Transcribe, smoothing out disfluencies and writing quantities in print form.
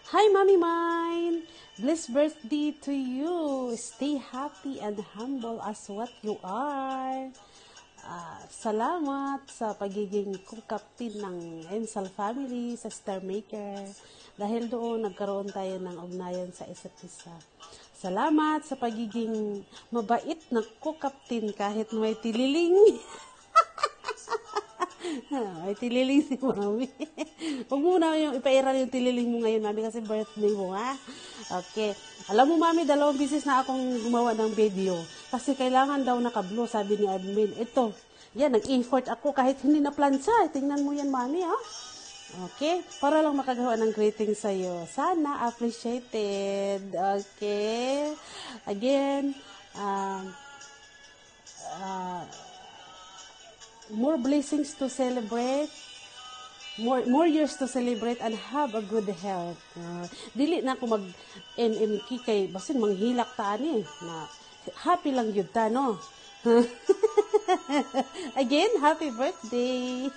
Hi, Mommy Mine! Blessed birthday to you! Stay happy and humble as what you are. Salamat sa pagiging kukaptin ng Ensal family sa Star Maker. Dahil doon, nagkaroon tayo ng ugnayan sa isa't isa. Salamat sa pagiging mabait na kukaptin kahit may tililing. Ay, tililing si Mami. Huwag mo na yung ipairal yung tililing mo ngayon, Mami, kasi birthday mo, ha? Okay. Alam mo, Mami, 2 bisis na akong gumawa ng video. Kasi kailangan daw naka-blue, sabi ni admin. Ito, yan, nag-effort ako kahit hindi na plansa. Tingnan mo yan, Mami, ha? Okay? Para lang makagawa ng greeting sa'yo. Sana appreciated. Okay? Again, more blessings to celebrate, more years to celebrate, and have a good health. Dili na ako mag-MMK kay basin manghilak ta ani na happy lang gyud ta, no? Again, happy birthday.